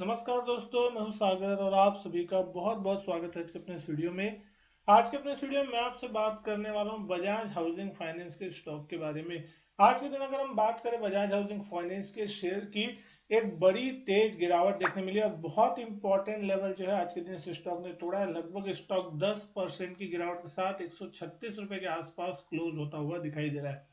नमस्कार दोस्तों, मैं हूं सागर और आप सभी का बहुत बहुत स्वागत है आज के अपने इस वीडियो में। आज के अपने इस वीडियो में मैं आपसे बात करने वाला हूं बजाज हाउसिंग फाइनेंस के स्टॉक के बारे में। आज के दिन अगर हम बात करें बजाज हाउसिंग फाइनेंस के शेयर की, एक बड़ी तेज गिरावट देखने मिली और बहुत इंपॉर्टेंट लेवल जो है आज के दिन इस स्टॉक ने तोड़ा है। लगभग स्टॉक 10% की गिरावट के साथ 136 रुपए के आसपास क्लोज होता हुआ दिखाई दे रहा है।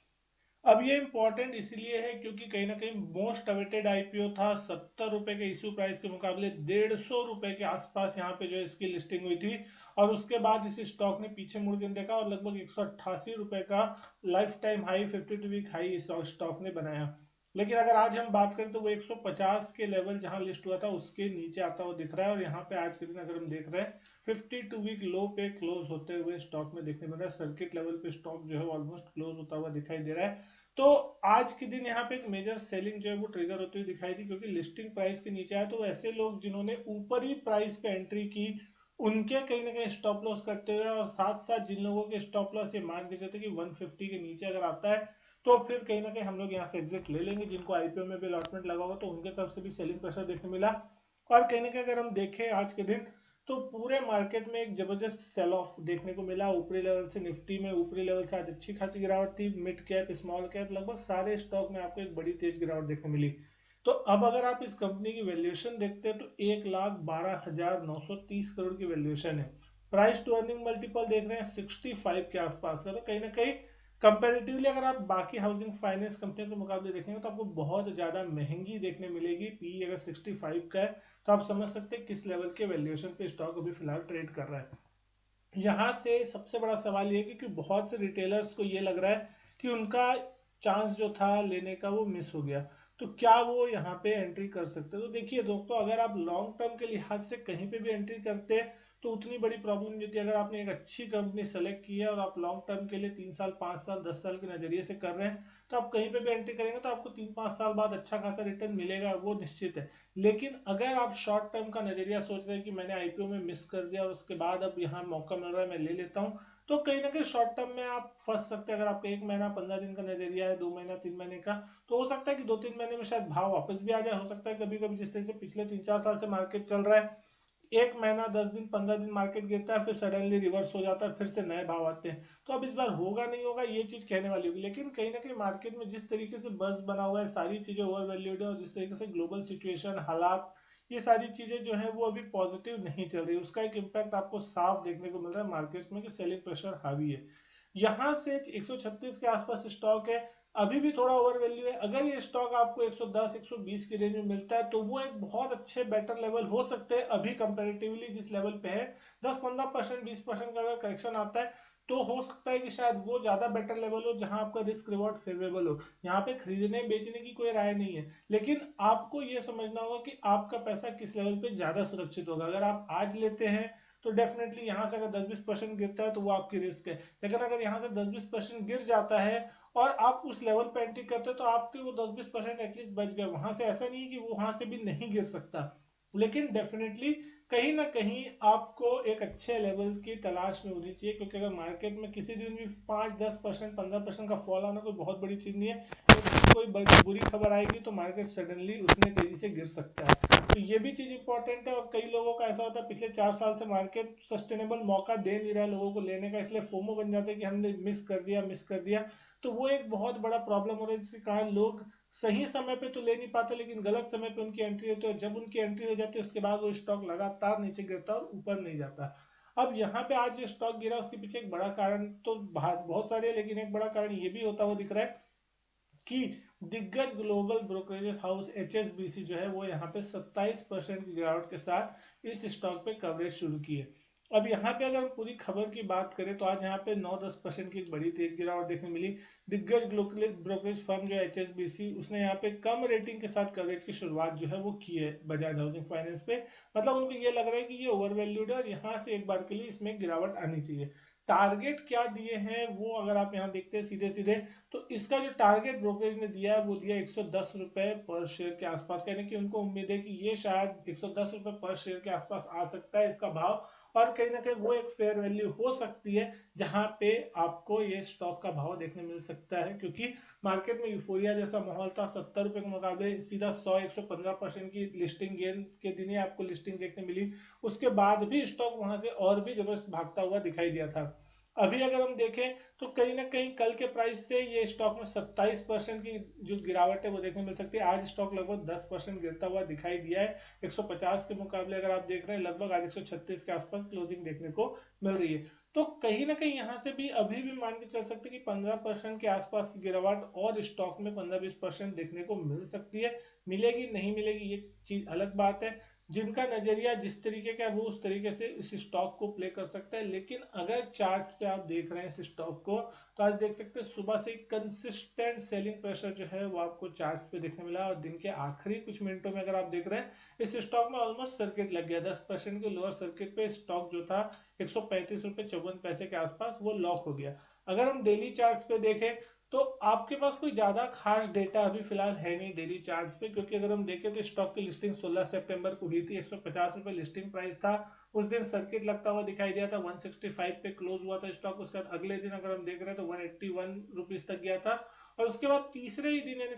अब ये इंपॉर्टेंट इसलिए है क्योंकि कहीं ना कहीं मोस्ट अवेटेड आईपीओ था। 70 रुपए के इश्यू प्राइस के मुकाबले 150 रुपए के आसपास यहाँ पे जो इसकी लिस्टिंग हुई थी और उसके बाद इस स्टॉक ने पीछे मुड़ के देखा और लगभग 188 रुपए का life time high 52 week high इस स्टॉक ने बनाया। लेकिन अगर आज हम बात करें तो वो 150 के लेवल जहां लिस्ट हुआ था उसके नीचे आता हुआ दिख रहा है और यहाँ पे आज के दिन अगर हम देख रहे हैं 52 वीक लो पे क्लोज होते हुए स्टॉक में देखने मिल रहा है। सर्किट लेवल पे स्टॉक जो है ऑलमोस्ट क्लोज होता हुआ दिखाई दे रहा है। तो आज के दिन यहाँ पे एक मेजर सेलिंग जो है वो ट्रिगर होती हुई दिखाई दी क्योंकि लिस्टिंग प्राइस के नीचे आया तो ऐसे लोग जिन्होंने ऊपर ही प्राइस पे एंट्री की उनके कहीं ना कहीं स्टॉप लॉस करते हुए और साथ साथ जिन लोगों के स्टॉप लॉस ये मान के चलते कि 150 के नीचे अगर आता है तो फिर कहीं ना कहीं हम लोग यहाँ से एग्जिट ले लेंगे। जिनको आईपीओ में भी अलॉटमेंट लगा होगा तो उनके तरफ से भी सेलिंग प्रेशर देखने मिला। और कहीं ना कहीं अगर हम देखें आज के दिन तो पूरे मार्केट में एक जबरदस्त सेल ऑफ देखने को मिला। ऊपरी लेवल से निफ्टी में ऊपरी लेवल से आज अच्छी खासी गिरावट थी। मिड कैप स्मॉल कैप लगभग सारे स्टॉक में आपको एक बड़ी तेज गिरावट देखने मिली। तो अब अगर आप इस कंपनी की वैल्यूएशन देखते हैं तो 1,12,930 करोड़ की वैल्यूएशन है। प्राइस टू अर्निंग मल्टीपल देख रहे हैं 65 के आसपास का। तो कहीं ना कहीं कंपेरेटिवली अगर आप बाकी हाउसिंग फाइनेंस कंपनियों के मुकाबले देखेंगे तो आपको बहुत ज्यादा महंगी देखने मिलेगी। पी अगर 65 का है तो आप समझ सकते हैं किस लेवल के वैल्यूएशन पे स्टॉक अभी फिलहाल ट्रेड कर रहा है। यहाँ से सबसे बड़ा सवाल ये है कि बहुत से रिटेलर्स को ये लग रहा है कि उनका चांस जो था लेने का वो मिस हो गया। तो क्या वो यहाँ पे एंट्री कर सकते हैं? तो देखिए दोस्तों, अगर आप लॉन्ग टर्म के लिहाज से कहीं पे भी एंट्री करते हैं तो उतनी बड़ी प्रॉब्लम नहीं होती। अगर आपने एक अच्छी कंपनी सेलेक्ट की है और आप लॉन्ग टर्म के लिए 3 साल 5 साल 10 साल के नजरिए से कर रहे हैं तो आप कहीं पे भी एंट्री करेंगे तो आपको 3-5 साल बाद अच्छा खासा रिटर्न मिलेगा, वो निश्चित है। लेकिन अगर आप शॉर्ट टर्म का नजरिया सोच रहे हैं कि मैंने आईपीओ में मिस कर दिया और उसके बाद अब यहाँ मौका मिल रहा है मैं ले लेता हूँ, तो कहीं ना कहीं शॉर्ट टर्म में आप फंस सकते हैं। अगर आपका 1 महीना 15 दिन का नजरिया है, 2 महीना 3 महीने का, तो हो सकता है कि 2-3 महीने में शायद भाव वापस भी आ जाए। हो सकता है कभी कभी जिस तरह से पिछले 3-4 साल से मार्केट चल रहा है, 1 महीना 10 दिन 15 दिन मार्केट गिरता है फिर सडनली रिवर्स हो जाता है, फिर से नए भाव आते हैं। तो अब इस बार होगा नहीं होगा ये चीज कहने वाली होगी। लेकिन कहीं ना कहीं मार्केट में जिस तरीके से बस बना हुआ है, सारी चीजें ओवर वैल्यूड है और जिस तरीके से ग्लोबल सिचुएशन हालात ये सारी चीजें जो है वो अभी पॉजिटिव नहीं चल रही, उसका एक इम्पैक्ट आपको साफ देखने को मिल रहा है मार्केट्स में कि सेलिंग प्रेशर हावी है। यहाँ से 136 के आसपास स्टॉक है, अभी भी थोड़ा ओवर वैल्यू है। अगर ये स्टॉक आपको 110 120 की रेंज में मिलता है तो वो एक बहुत अच्छे बेटर लेवल हो सकते हैं अभी कंपैरेटिवली जिस लेवल पे है। 10-15% 20% का अगर करेक्शन आता है तो हो सकता है कि शायद वो ज्यादा बेटर लेवल हो जहां आपका रिस्क रिवॉर्ड फेवरेबल हो। यहाँ पे खरीदने बेचने की कोई राय नहीं है, लेकिन आपको ये समझना होगा कि आपका पैसा किस लेवल पे ज्यादा सुरक्षित होगा। अगर आप आज लेते हैं तो डेफिनेटली यहाँ से अगर 10-20% गिरता है तो वो आपकी रिस्क है। लेकिन अगर यहाँ से 10-20% गिर जाता है और आप उस लेवल पे एंट्री करते हैं तो आपके वो 10-20% एटलीस्ट बच गए। वहां से ऐसा नहीं है कि वो वहां से भी नहीं गिर सकता, लेकिन डेफिनेटली कहीं ना कहीं आपको एक अच्छे लेवल की तलाश में होनी चाहिए। क्योंकि अगर मार्केट में किसी दिन भी 5-10% 15% का फॉल आना कोई बहुत बड़ी चीज नहीं है, लेकिन कोई बुरी खबर आएगी तो मार्केट सडनली उसमें तेजी से गिर सकता है। तो ये भी चीज इंपॉर्टेंट है। और कई लोगों का ऐसा होता है पिछले 4 साल से मार्केट सस्टेनेबल मौका दे नहीं रहा है लोगों को लेने का, इसलिए फोमो बन जाता है कि हमने मिस कर दिया। तो वो एक बहुत बड़ा प्रॉब्लम हो रहा है जिसके कारण लोग सही समय पे तो ले नहीं पाते लेकिन गलत समय पे उनकी एंट्री होती है और जब उनकी एंट्री हो जाती है उसके बाद वो स्टॉक लगातार नीचे गिरता है और ऊपर नहीं जाता। अब यहाँ पे आज जो स्टॉक गिरा उसके पीछे एक बड़ा कारण तो बहुत सारे, लेकिन एक बड़ा कारण ये भी होता हुआ दिख रहा है कि दिग्गज ग्लोबल ब्रोकरेज हाउस एचएसबीसी जो है वो यहाँ पे 27% की गिरावट के साथ इस स्टॉक पे कवरेज शुरू की है। अब यहाँ पे अगर पूरी खबर की बात करें तो आज यहाँ पे 9-10% की एक बड़ी तेज गिरावट देखने मिली। दिग्गज ग्लोबल ब्रोकरेज फर्म जो एचएसबीसी उसने यहाँ पे कम रेटिंग के साथ कवरेज की शुरुआत जो है वो की है बजाज हाउसिंग फाइनेंस पे। मतलब उनको ये लग रहा है कि ये ओवर वैल्यूड है और यहाँ से एक बार के लिए इसमें गिरावट आनी चाहिए। टारगेट क्या दिए हैं वो अगर आप यहाँ देखते हैं सीधे सीधे, तो इसका जो टारगेट ब्रोकरेज ने दिया है वो दिया 110 रुपए पर शेयर के आसपास। कहने की उनको उम्मीद है कि ये शायद 110 रुपए पर शेयर के आसपास आ सकता है इसका भाव। और कहीं ना कहीं वो एक फेयर वैल्यू हो सकती है जहां पे आपको ये स्टॉक का भाव देखने मिल सकता है, क्योंकि मार्केट में यूफोरिया जैसा माहौल था। 70 रुपए के मुकाबले सीधा 100-115% की लिस्टिंग गेन के दिन ही आपको लिस्टिंग देखने मिली। उसके बाद भी स्टॉक वहां से और भी जबरदस्त भागता हुआ दिखाई दिया था। अभी अगर हम देखें तो कहीं ना कहीं कल के प्राइस से ये स्टॉक में 27% की जो गिरावट है वो देखने मिल सकती है। आज स्टॉक लगभग 10% गिरता हुआ दिखाई दिया है। 150 के मुकाबले अगर आप देख रहे हैं लगभग आज 136 के आसपास क्लोजिंग देखने को मिल रही है। तो कहीं ना कहीं यहाँ से भी अभी भी मान के चल सकते हैं कि 15% के आसपास की गिरावट और स्टॉक में 15-20% देखने को मिल सकती है। मिलेगी नहीं मिलेगी ये चीज अलग बात है। जिनका नजरिया जिस तरीके का है वो उस तरीके से इस स्टॉक को प्ले कर सकता है। लेकिन अगर चार्ट्स पे आप देख रहे हैं इस स्टॉक को, तो आज देख सकते हैं सुबह से कंसिस्टेंट सेलिंग प्रेशर जो है वो आपको चार्ट्स पे देखने मिला। और दिन के आखिरी कुछ मिनटों में अगर आप देख रहे हैं इस स्टॉक में ऑलमोस्ट सर्किट लग गया। 10% के लोअर सर्किट पे स्टॉक जो था 135 रुपए 54 पैसे के आसपास वो लॉक हो गया। अगर हम डेली चार्ट्स पे देखें तो आपके पास कोई ज्यादा खास डेटा अभी फिलहाल है नहीं डेली चार्ट्स पे, क्योंकि अगर हम देखें तो स्टॉक की लिस्टिंग 16 सितंबर को हुई थी। 150 रुपए लिस्टिंग प्राइस था। उस दिन सर्किट लगता हुआ दिखाई दिया था। 165 पे क्लोज हुआ था स्टॉक। उसके बाद अगले दिन अगर हम देख रहे हैं तो 181 रुपीज तक गया था। और उसके बाद तीसरे ही दिन यानी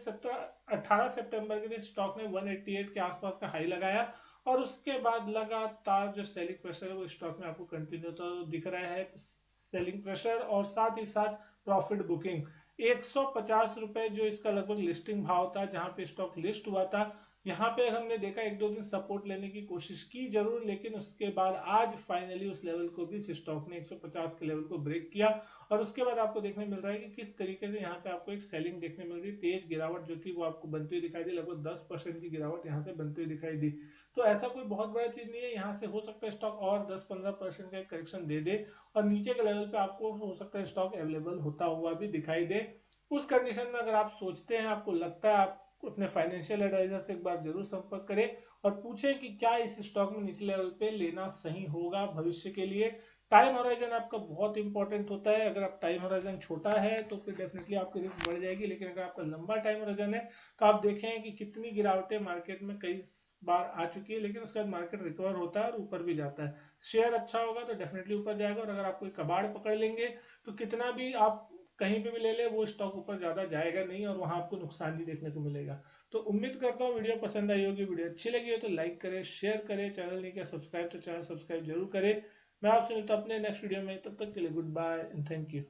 18 सितंबर के दिन स्टॉक ने 188 के आसपास का हाई लगाया। और उसके बाद लगातार जो सेलिंग प्रेशर है वो स्टॉक में आपको कंटिन्यू तो दिख रहा है। सेलिंग प्रेशर और साथ ही साथ प्रॉफिट बुकिंग। 150 रुपए जो इसका लगभग लिस्टिंग भाव था जहां पे स्टॉक लिस्ट हुआ था, यहाँ पे हमने देखा एक दो दिन सपोर्ट लेने की कोशिश की जरूर, लेकिन उसके बाद आज फाइनली उस लेवल को भी स्टॉक ने 150 के लेवल को ब्रेक किया। और उसके बाद आपको देखने मिल रहा है कि किस तरीके से यहाँ पे आपको एक सेलिंग देखने मिल रही है। तेज गिरावट जो थी वो आपको बनती हुई दिखाई दी। लगभग 10% की गिरावट यहाँ से बनती हुई दिखाई दी। तो ऐसा कोई बहुत बड़ा चीज नहीं है। यहाँ से हो सकता है स्टॉक और 10-15% का करेक्शन दे दे और नीचे के लेवल पे आपको हो सकता है स्टॉक अवेलेबल होता हुआ भी दिखाई दे। उस कंडीशन में अगर आप सोचते हैं, आपको लगता है, आप अपने फाइनेंशियल एडवाइजर से एक बार जरूर संपर्क करें और पूछें कि क्या इस स्टॉक में निचले लेवल पे लेना सही होगा भविष्य के लिए। टाइम होराइजन आपका बहुत इंपॉर्टेंट होता है। अगर आप टाइम होराइजन छोटा है तो फिर डेफिनेटली आपकी रिस्क बढ़ जाएगी, लेकिन अगर आपका लंबा टाइम होराइजन है तो आप देखें कि कितनी गिरावटें मार्केट में कई बार आ चुकी है, लेकिन उसके बाद मार्केट रिकवर होता है और ऊपर भी जाता है। शेयर अच्छा होगा तो डेफिनेटली ऊपर जाएगा, और अगर आप कोई कबाड़ पकड़ लेंगे तो कितना भी आप कहीं पे भी ले ले वो स्टॉक ऊपर ज्यादा जाएगा नहीं और वहां आपको नुकसान ही देखने को मिलेगा। तो उम्मीद करता हूँ वीडियो पसंद आई होगी। वीडियो अच्छी लगी हो तो लाइक करें, शेयर करें। चैनल नहीं किया सब्सक्राइब तो चैनल सब्सक्राइब जरूर करें। मैं आपसे मिलता हूं अपने नेक्स्ट वीडियो में। तब तक के लिए good bye and thank you.